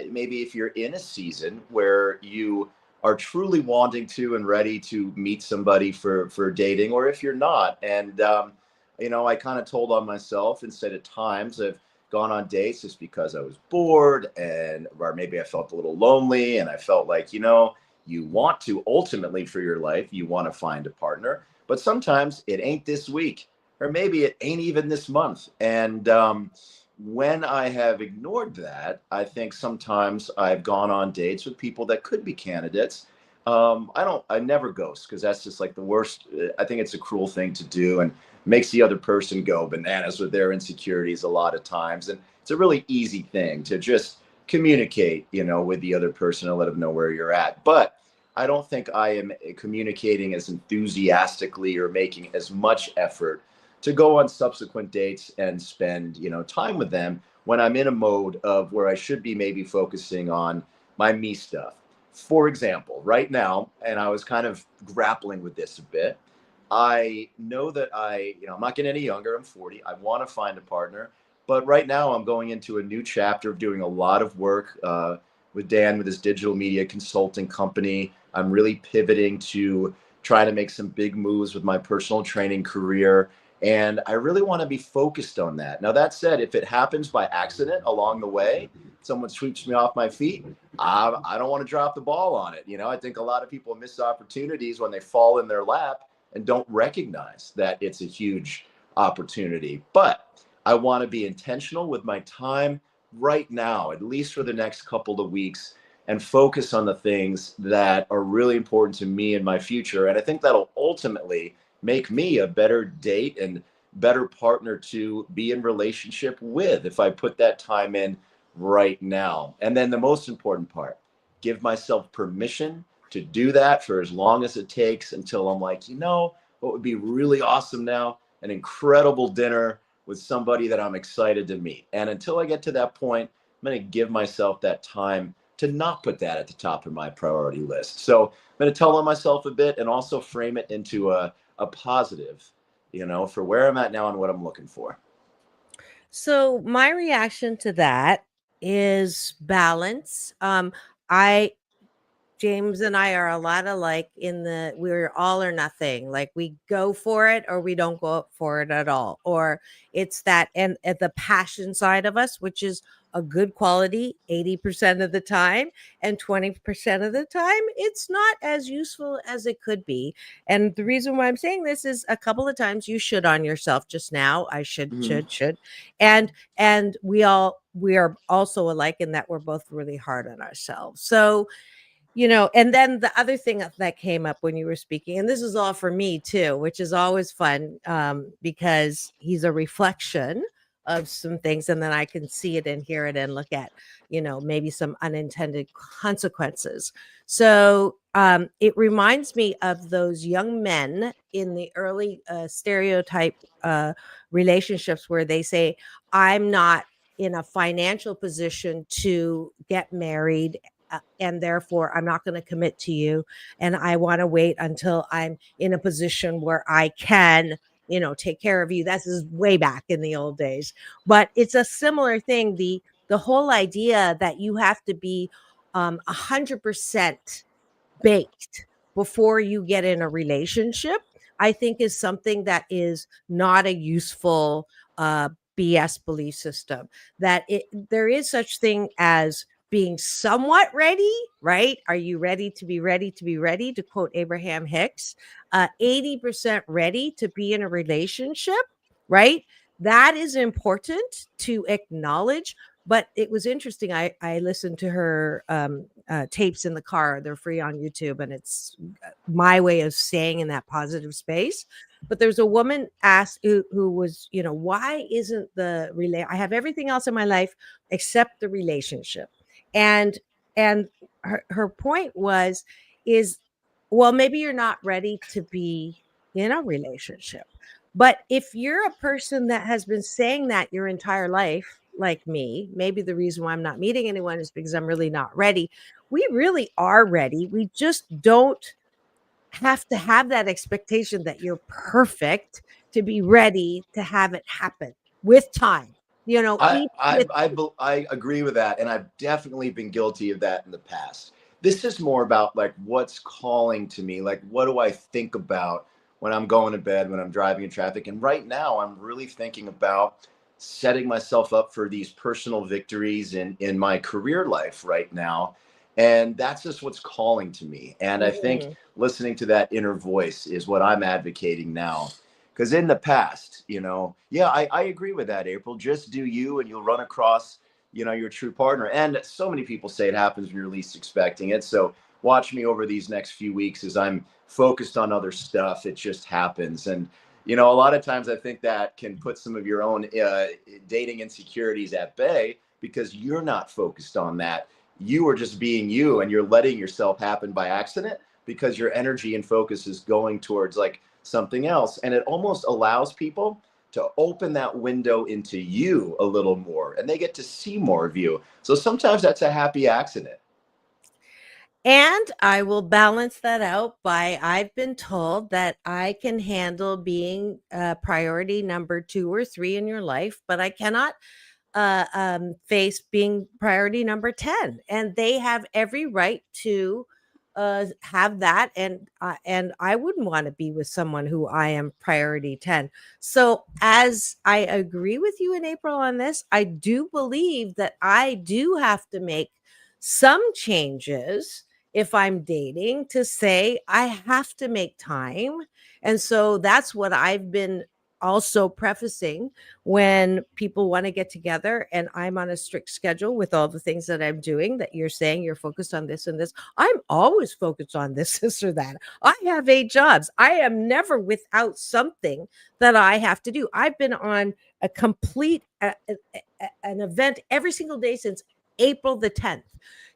maybe if you're in a season where you are truly wanting to and ready to meet somebody for dating, or if you're not. And, I kind of told on myself and said at times I've gone on dates just because I was bored, or maybe I felt a little lonely, and I felt like, you want to ultimately for your life, you want to find a partner, but sometimes it ain't this week, or maybe it ain't even this month. And when I have ignored that, I think sometimes I've gone on dates with people that could be candidates. I never ghost, because that's just like the worst. I think it's a cruel thing to do and makes the other person go bananas with their insecurities a lot of times. And it's a really easy thing to just communicate, with the other person and let them know where you're at. But I don't think I am communicating as enthusiastically or making as much effort to go on subsequent dates and spend, time with them when I'm in a mode of where I should be maybe focusing on my me stuff. For example, right now, and I was kind of grappling with this a bit, I know that I'm not getting any younger. I'm 40. I want to find a partner. But right now I'm going into a new chapter of doing a lot of work with Dan, with his digital media consulting company. I'm really pivoting to try to make some big moves with my personal training career. And I really want to be focused on that. Now, that said, if it happens by accident along the way, someone sweeps me off my feet, I don't want to drop the ball on it. I think a lot of people miss opportunities when they fall in their lap and don't recognize that it's a huge opportunity. But I want to be intentional with my time right now, at least for the next couple of weeks, and focus on the things that are really important to me in my future. And I think that'll ultimately make me a better date and better partner to be in relationship with if I put that time in right now. And then the most important part, give myself permission to do that for as long as it takes until I'm like, what would be really awesome now? An incredible dinner with somebody that I'm excited to meet. And until I get to that point, I'm going to give myself that time to not put that at the top of my priority list. So I'm going to tell on myself a bit and also frame it into a positive, for where I'm at now and what I'm looking for. So my reaction to that is balance. I James and I are a lot alike in we're all or nothing. Like we go for it or we don't go for it at all. Or it's that, and at the passion side of us, which is a good quality 80% of the time, and 20% of the time, it's not as useful as it could be. And the reason why I'm saying this is a couple of times you should on yourself just now. I should. And we are also alike in that we're both really hard on ourselves. So, and then the other thing that came up when you were speaking, and this is all for me too, which is always fun, because he's a reflection of some things, and then I can see it and hear it and look at, maybe some unintended consequences. So it reminds me of those young men in the early stereotype relationships where they say, I'm not in a financial position to get married, and therefore I'm not going to commit to you. And I want to wait until I'm in a position where I can, take care of you. This is way back in the old days, but it's a similar thing. The whole idea that you have to be 100% baked before you get in a relationship, I think is something that is not a useful BS belief system. That there is such thing as being somewhat ready, right? Are you ready to be ready to be ready? To quote Abraham Hicks, 80% ready to be in a relationship, right? That is important to acknowledge. But it was interesting. I listened to her tapes in the car. They're free on YouTube, and it's my way of staying in that positive space. But there's a woman asked who was, why isn't I have everything else in my life except the relationship. And her point is, well, maybe you're not ready to be in a relationship. But if you're a person that has been saying that your entire life, like me, maybe the reason why I'm not meeting anyone is because I'm really not ready. We really are ready. We just don't have to have that expectation that you're perfect to be ready to have it happen with time. I agree with that, and I've definitely been guilty of that in the past. This is more about like what's calling to me, like what do I think about when I'm going to bed, when I'm driving in traffic. And right now I'm really thinking about setting myself up for these personal victories in my career life right now. And that's just what's calling to me. And I think listening to that inner voice is what I'm advocating now. Because in the past, I agree with that, April. Just do you, and you'll run across, your true partner. And so many people say it happens when you're least expecting it. So watch me over these next few weeks as I'm focused on other stuff. It just happens. And, a lot of times I think that can put some of your own dating insecurities at bay because you're not focused on that. You are just being you, and you're letting yourself happen by accident because your energy and focus is going towards like something else. And it almost allows people to open that window into you a little more, and they get to see more of you. So sometimes that's a happy accident. And I will balance that out by I've been told that I can handle being priority number 2 or 3 in your life, but I cannot face being priority number 10. And they have every right to have that. And I wouldn't want to be with someone who I am priority 10. So as I agree with you in April on this, I do believe that I do have to make some changes if I'm dating to say I have to make time. And so that's what I've been also prefacing when people want to get together and I'm on a strict schedule with all the things that I'm doing, that you're saying you're focused on this and this. I'm always focused on this, this or that. I have 8 jobs. I am never without something that I have to do. I've been on a complete an event every single day since April the 10th.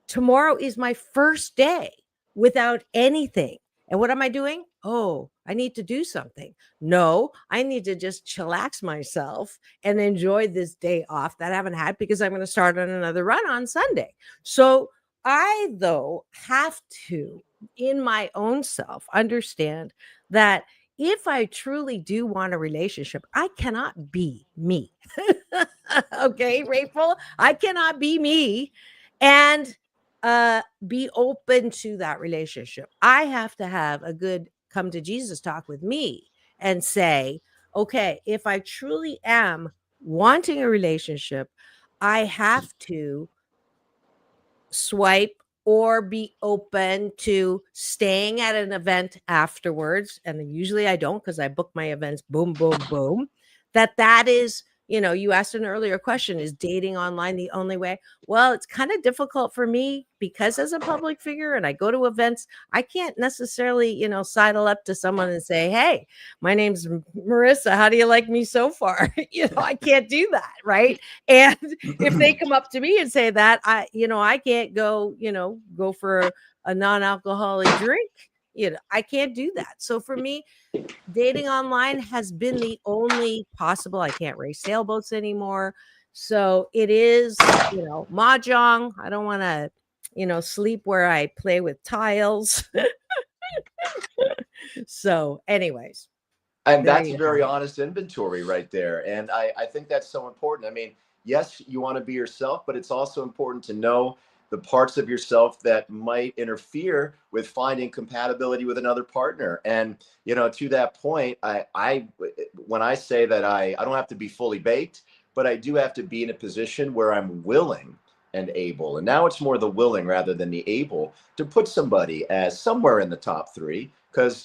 Tomorrow is my first day without anything. And what am I doing? Oh, I need to do something. No, I need to just chillax myself and enjoy this day off that I haven't had, because I'm going to start on another run on Sunday. So I, though, have to, in my own self, understand that if I truly do want a relationship, I cannot be me. Okay, Rachel, I cannot be me and be open to that relationship. I have to have a good come to Jesus talk with me and say, okay, if I truly am wanting a relationship, I have to swipe or be open to staying at an event afterwards. And usually I don't, because I book my events, boom, boom, boom. That is, you asked an earlier question, is dating online the only way? Well, it's kind of difficult for me because as a public figure and I go to events, I can't necessarily, sidle up to someone and say, hey, my name's MarissA. How do you like me so far? I can't do that. Right. And if they come up to me and say that, I can't go for a non-alcoholic drink. I can't do that. So for me, dating online has been the only possible. I can't race sailboats anymore. So it is, mahjong. I don't want to, sleep where I play with tiles. So anyways. And that's a very honest inventory right there. And I think that's so important. I mean, yes, you want to be yourself, but it's also important to know the parts of yourself that might interfere with finding compatibility with another partner. And, to that point, when I say that I don't have to be fully baked, but I do have to be in a position where I'm willing and able. And now it's more the willing rather than the able to put somebody as somewhere in the top 3, because,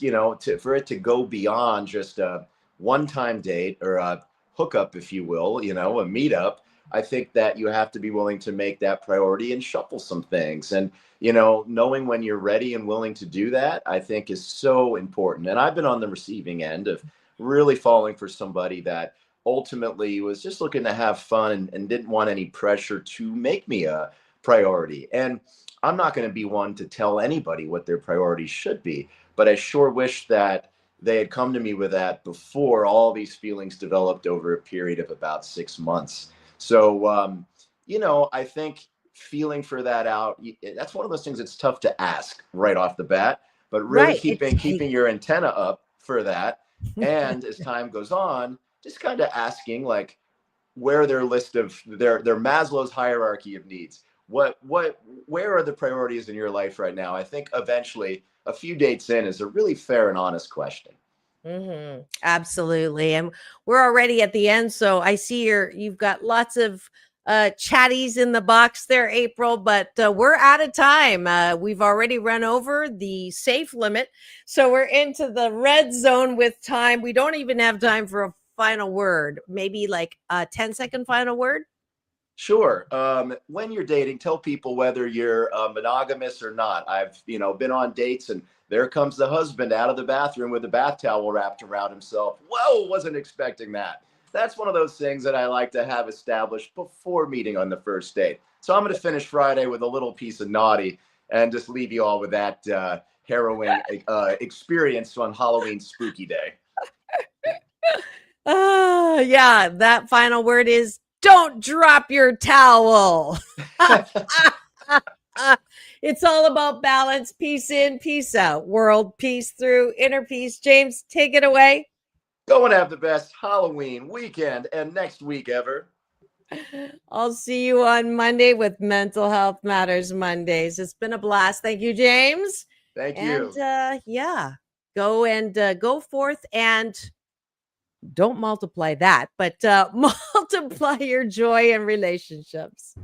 for it to go beyond just a one-time date or a hookup, if you will, a meetup, I think that you have to be willing to make that priority and shuffle some things. And, knowing when you're ready and willing to do that, I think is so important. And I've been on the receiving end of really falling for somebody that ultimately was just looking to have fun and didn't want any pressure to make me a priority. And I'm not going to be one to tell anybody what their priorities should be, but I sure wish that they had come to me with that before all these feelings developed over a period of about 6 months. So, I think feeling for that out, that's one of those things that's tough to ask right off the bat, but really keeping your antenna up for that. And as time goes on, just kind of asking, like, where their list of their Maslow's hierarchy of needs, where are the priorities in your life right now? I think eventually a few dates in is a really fair and honest question. Mm-hmm. Absolutely. And we're already at the end. So I see you've got lots of chatties in the box there, April, but we're out of time. We've already run over the safe limit. So we're into the red zone with time. We don't even have time for a final word, maybe like a 10-second final word. Sure. When you're dating, tell people whether you're monogamous or not. I've, been on dates and there comes the husband out of the bathroom with a bath towel wrapped around himself. Whoa, wasn't expecting that. That's one of those things that I like to have established before meeting on the first date. So I'm going to finish Friday with a little piece of naughty and just leave you all with that harrowing experience on Halloween spooky day. Yeah, that final word is don't drop your towel. It's all about balance, peace in, peace out, world peace through, inner peace. James, take it away. Go and have the best Halloween weekend and next week ever. I'll see you on Monday with Mental Health Matters Mondays. It's been a blast. Thank you, James. Thank you. And go forth and don't multiply that, but multiply your joy in relationships.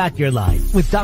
Impact your life with Dr.